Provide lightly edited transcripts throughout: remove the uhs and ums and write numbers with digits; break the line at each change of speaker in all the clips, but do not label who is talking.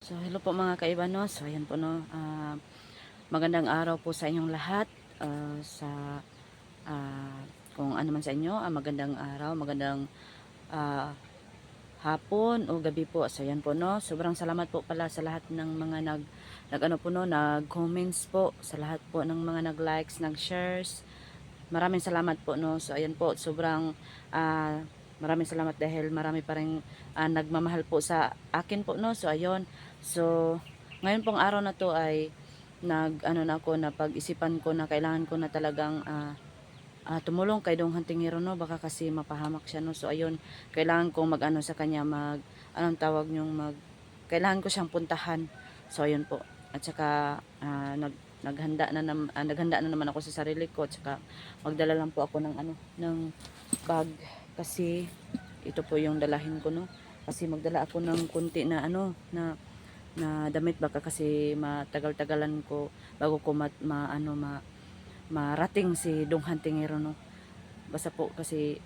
So, hello po mga kaiba, no? So, ayan po, no? Magandang araw po sa inyong lahat. Sa ah, kung ano man sa inyo, magandang araw, magandang ah, hapon o gabi po. So, ayan po, no? Sobrang salamat po pala sa lahat ng mga nag ano po, no? Nag-comments po, sa lahat po ng mga nag-likes, nag-shares. Maraming salamat po, no? So, ayan po, sobrang maraming salamat dahil marami pa rin nagmamahal po sa akin po, no? So, ayun. So, ngayon pong araw na to ay ano na ako na pag-isipan ko na kailangan ko na talagang tumulong kay Dong Hantingero, no? Baka kasi mapahamak siya, no? So, ayun, kailangan kong mag-ano sa kanya, anong tawag niyong kailangan ko siyang puntahan. So, ayun po. At saka, naghanda na naman ako sa sarili ko. At saka, magdala lang po ako ng ng bag. Kasi, ito po yung dalahin ko, no? Kasi magdala ako ng kunti na na damit, baka kasi matagal-tagalan ko bago ko marating si Dong Hantingero, no. Basta po kasi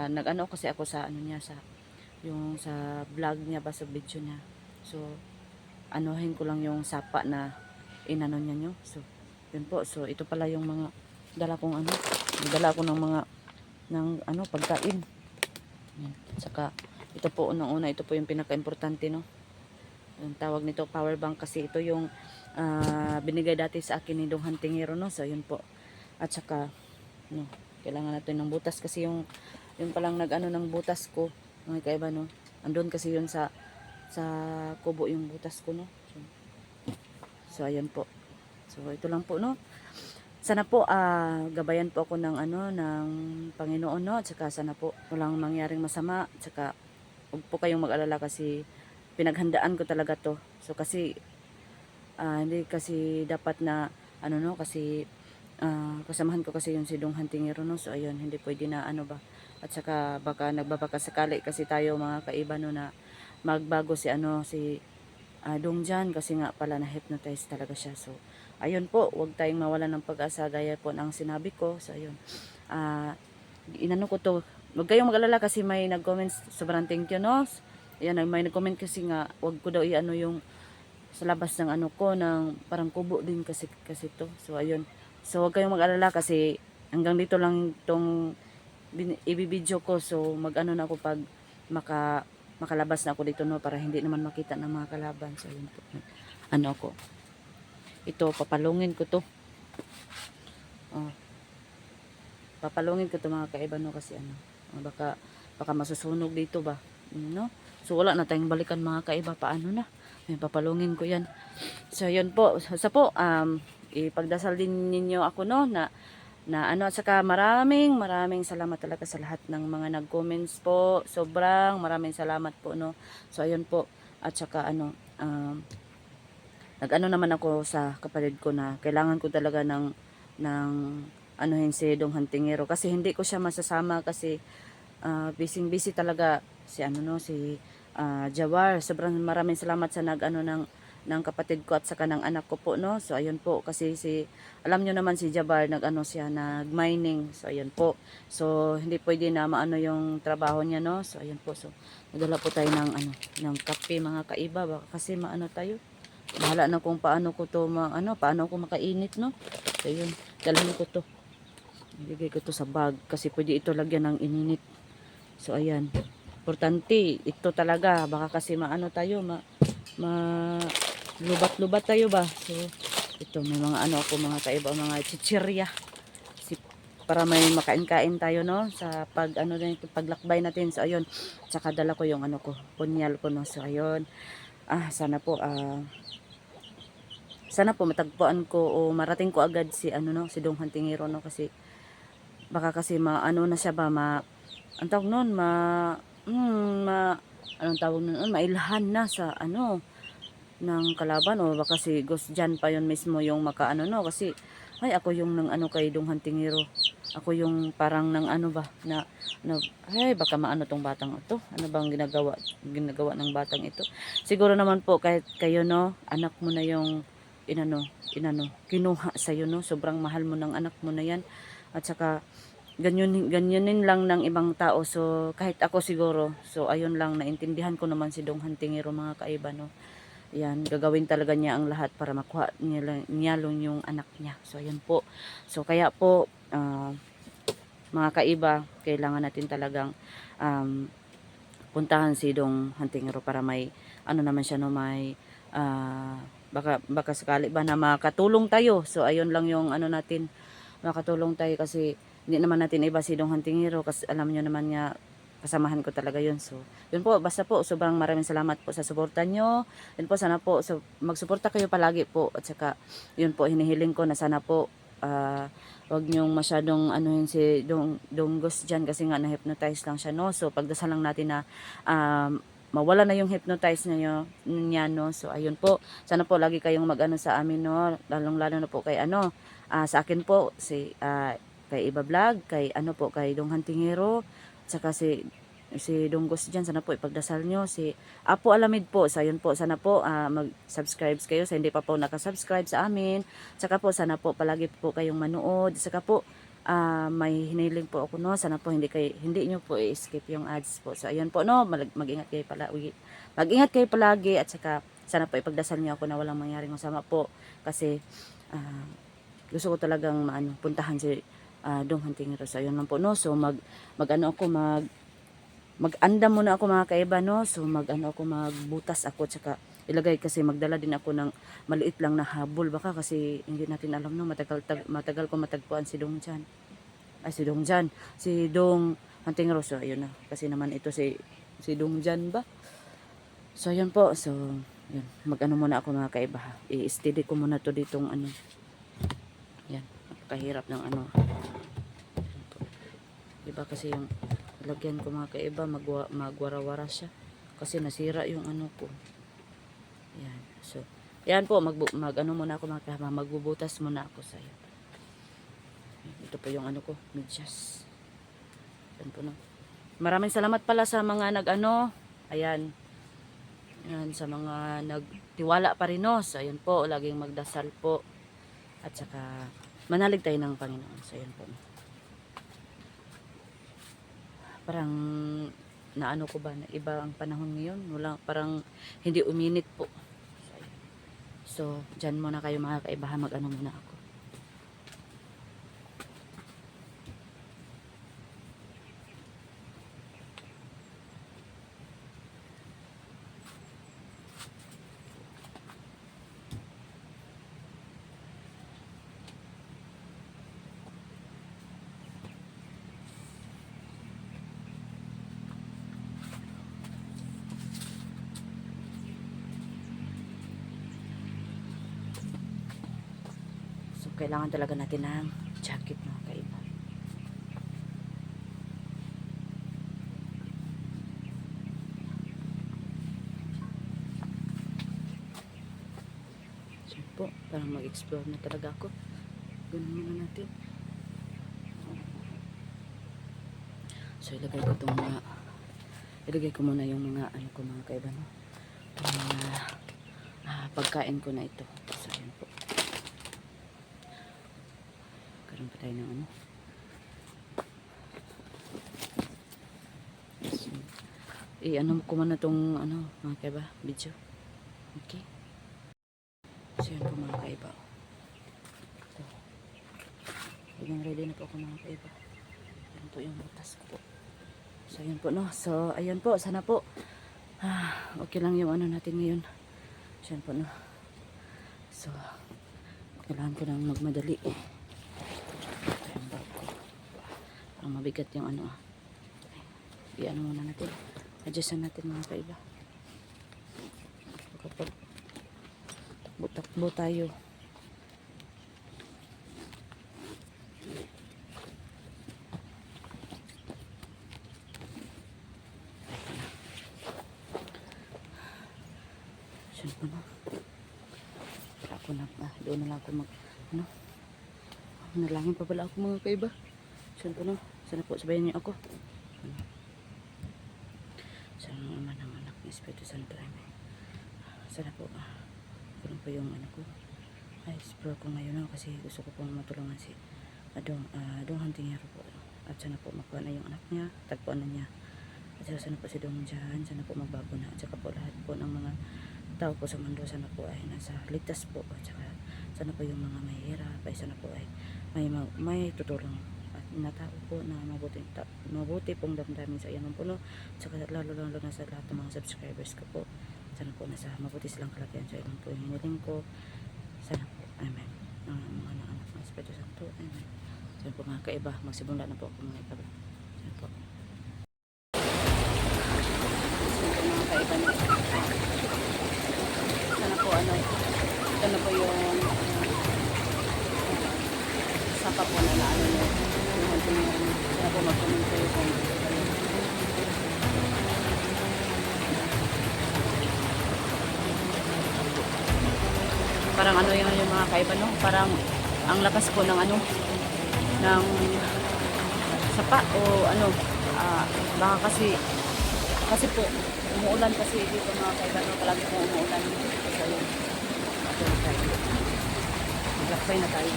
nag-ano kasi ako sa ano niya, sa vlog niya ba, sa video niya. So, anuhin ko lang yung sapa na inano niya nyo. So, yun po. So, ito pala yung mga dala kong dala ko ng mga pagkain. Yan. Saka ito po unang-una, ito po yung pinaka-importante, no. Ang tawag nito power bank, kasi ito yung binigay dati sa akin ni Dong Hantingero, no. So, yun po. At saka no, kailangan natin ng butas kasi yung palang nag-ano ng butas ko, mga kaiba, no. Andun kasi yun sa kubo yung butas ko, no. So ayan po. So ito lang po, no. Sana po gabayan po ako ng Panginoon, no. At saka sana po walang mangyaring masama. At saka huwag po kayong mag-alala kasi pinaghandaan ko talaga to. So kasi hindi kasi dapat na no, kasi kasamahan ko kasi yung si Dong Hantingero, no. So ayun, hindi pwede na ba. At saka baka nagbabaka sakali kasi tayo mga kaiba, no, na magbago si Dong Jan, kasi nga pala na-hypnotize talaga siya. So ayun po, huwag tayong mawalan ng pag-asa gaya po ng sinabi ko. So ayun, inano ko to, huwag kayong mag-alala kasi may nag-comment, sobrang thank you, no. Ayan, may nag-comment kasi nga huwag ko daw yung sa labas ng ko, ng parang kubo din kasi to. So ayun, so huwag kayong mag-alala kasi hanggang dito lang itong ibibidyo ko. So mag-ano na ako pag makalabas na ako dito, no, para hindi naman makita ng mga kalaban. So yun po, ako ito, papalungin ko to. Papalungin ko to mga kaiba, no, kasi baka masusunog dito ba, no. So wala na tayong balikan mga kaiba, paano na. Ayan, papalungin ko yan. So yun po, sa po ipagdasal din ninyo ako, no, na at saka maraming salamat talaga sa lahat ng mga nag-comments po. Sobrang maraming salamat po, no. So ayun po. At saka nag-ano naman ako sa kapatid ko na kailangan ko talaga ng si Dong Hantingero, kasi hindi ko siya masasama kasi busy talaga si si Jawar. Sobrang maraming salamat sa nag-ano ng kapatid ko at saka ng anak ko po, no. So ayun po, kasi alam nyo naman si Jabar nag-ano siya, nag-mining. So ayun po. So hindi pwede na maano yung trabaho niya, no. So ayun po. So nadala po tayo ng kape mga kaiba, baka kasi maano tayo. Bahala na kung paano ko to paano ko makainit, no. So ayun, dalhin ko to. Ilagay ko to sa bag kasi pwede ito lagyan ng ininit. So ayan. Importante ito talaga, baka kasi maano tayo, lubat-lubat tayo ba. So ito, may mga ako mga kaiba, mga chichirya, si para may makain-kain tayo, no, sa na ito, paglakbay natin. So ayun, tsaka dala ko yung ko, punyal ko, no. So ayun, sana po matagpuan ko o marating ko agad si si Dong Hantingero, no, kasi baka kasi maano na siya ba, ang tawag noon, anong tawag noon, mailhan na sa ng kalaban, o baka si Ghost Jan pa yon mismo yung makaano, no. Kasi ay, ako yung nang kay Dong Hantingero, ako yung parang nang ba ay, baka maano tong batang ito, ano bang ginagawa ng batang ito. Siguro naman po kahit kayo, no, anak mo na yung kinuha sa no. Sobrang mahal mo ng anak mo na yan. At saka ganyanin lang ng ibang tao. So kahit ako siguro, so ayun lang, naintindihan ko naman si Dong Hantingero mga kaiba, no. Yan, gagawin talaga niya ang lahat para makuha niya lang yung anak niya. So ayun po. So kaya po mga kaiba, kailangan natin talagang um, puntahan si Dong Hantingero para may ano naman siya no, may baka sakali ba na makatulong tayo. So ayun lang yung ano natin, makatulong tayo kasi hindi naman natin iba si Dong Hantingero kasi alam niyo naman niya kasamahan ko talaga yun. So yun po, basta po sobrang maraming salamat po sa suporta nyo. Yun po, sana po so, magsuporta kayo palagi po at saka yun po, hinihiling ko na sana po wag niyong masyadong anuhin si Donggos dyan kasi nga na-hypnotize lang siya, no? So pagdasal lang natin na mawala na yung hypnotize niya, no? So ayun po, sana po lagi kayong mag-ano sa amin, no? Lalong lalo na po kay ano, sa akin po si kay Iba Vlog, kay ano po, kay Dong Hantingero, saka si Donggos dyan, sana po ipagdasal nyo si Apo Alamid po. So ayun po, sana po mag-subscribe kayo sa hindi pa po nakasubscribe sa amin. Saka po sana po palagi po kayong manood. Saka po may hiniling po ako, no, sana po hindi niyo po i-skip yung ads po. So ayun po, no, mag-ingat kayo palagi. Mag-ingat kayo palagi at saka sana po ipagdasal niyo ako na walang mangyaring masama po kasi gusto ko talagang puntahan si Dong Hantingero. So ayun lang po, no. So mag-ano ako, mag-anda muna ako mga kaiba, no. So mag-ano ako, magbutas ako tsaka ilagay kasi magdala din ako ng maliit lang na habol baka kasi hindi natin alam, no, matagal ko matagpuan si Dong Jan. Ay si Dong Jan, si Dong Hantingero. So ayun na. Kasi naman ito si Dong Jan ba? So ayun po. So yun, mag-ano muna ako mga kaiba. I-steady ko muna to ditong ano. Yan, napakahirap ng ano. Diba kasi yung lagyan ko mga kaiba, magwara-wara siya. Kasi nasira yung ano ko. Yan. So, yan po, mag-ano muna ako mga kaiba, magbubutas muna ako sa iyo. Ito po yung ano ko, medyas. Yan po, no. Maraming salamat pala sa mga nag-ano. Ayan. Yan, sa mga nagtiwala pa rin, no. So, ayan po, laging magdasal po. At saka, manalig tayo ng Panginoon. So, ayan po, no. Parang naano ko ba na iba ang panahon ngayon, wala, parang hindi uminit po. So dyan muna kayo mga kaibahan, mag-ano muna ako. So kailangan talaga natin ng jacket mga kaiba. So po, parang mag-explore na talaga ako. Ganun muna natin. So ilagay ko muna yung mga ano ko mga kaiba, no? Pagkain ko na ito. So ayan po. Karoon pa tayo ng ano. So, ano ko muna tong ano mga kaiba, video. Okay. So yan po mga kaiba. So, hanggang ready na po ako mga kaiba. Yan po yung butas ko po. So yan po, no. So ayan po, sana po okay lang yung ano natin ngayon. So yan po, no. So kailangan ko nang magmadali. Ayan ba ko. Parang mabigat yung ano. I-ano muna natin. Adjustan natin mga kaiba. Kapag takbo tayo. Siyan po, no. Ako na pa. Doon na lang ako ano. Nalangin pa pala ako mga kaiba. Siyan po, no. Sana po sabayan niyo ako. Sana naman ang anak ni Espiritu Santo. Sana po. Ganun po yung ano ko. Explore ko ngayon, no, kasi gusto ko pong matulungan si Dong Hantingero po. At sana po makuha na yung anak niya. Tagpuan na niya. At sana po si Dong Jan. Sana po magbago na. At saka po lahat po ng mga tao po sa mundo sana po ay nasa ligtas po, at saka sana po yung mga mahihirap ay sana po ay may tutulong at na tao po na mabuti pong damdamin sa iyong puno, at saka lalo na sa lahat ng mga subscribers ko po, sana po nasa mabuti silang kalagayan. So ito po yung hiniling ko, sana po, amen, ang mga anak ng Espiritu Santo, amen. So po mga kaiba, magsimula na po ako mga kaiba. Sana po. So po mga kaiba na, sana po ito na po yung sapa po na naano nyo, sana po mag-comment kayo kung parang yung mga kaiba, no? Parang ang lakas po ng ng sapa o baka kasi po umuulan kasi dito mga kaiba, no? Palagi po umuulan. So yun, maglakbay na tayo.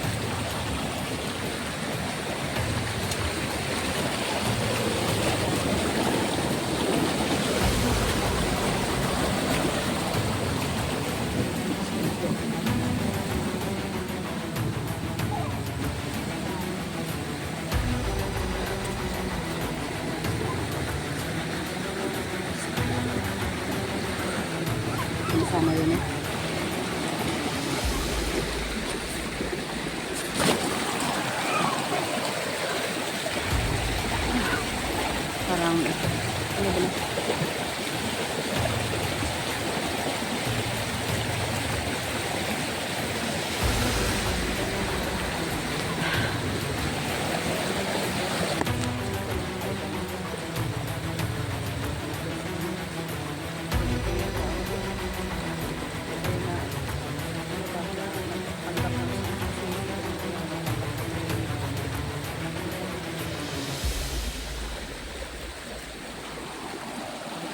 Sana yun eh. Parang ano ba na?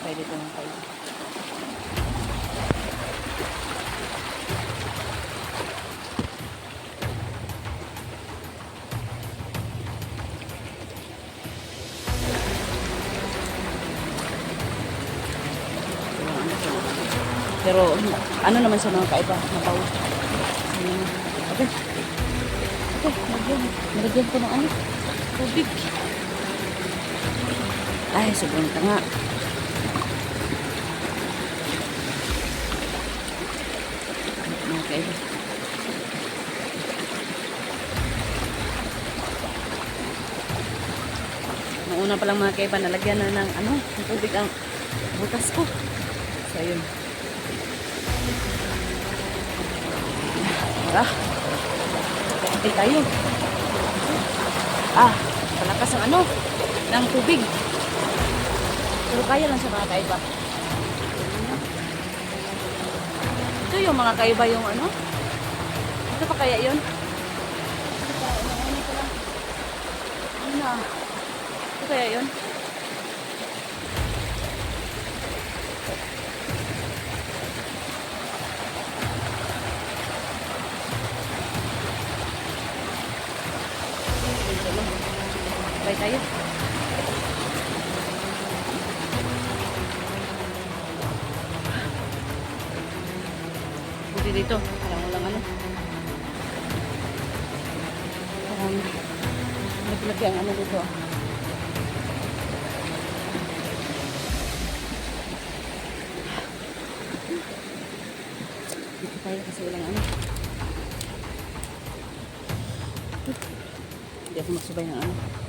Pwede ito ng kayo. Pero ano naman sa mga kaiba, nabaw. Okay. Okay, nalagyan ko ng tubig. Ay, sobrang tanga. Mga kaiba. Noong una pa lang mga kaiba, nalagyan na ng tubig ang butas ko. So, ayun. Kapatid tayo. Palakas ang ng tubig. Pero kaya lang sa mga kaiba. Ito yung mga kaiba yung ito pa kaya yun? Ito kaya yun? Bye tayo. Buti dito. Parang walang parang naglag ang dito. Dito tayo kasi walang Hindi ako magsubay ng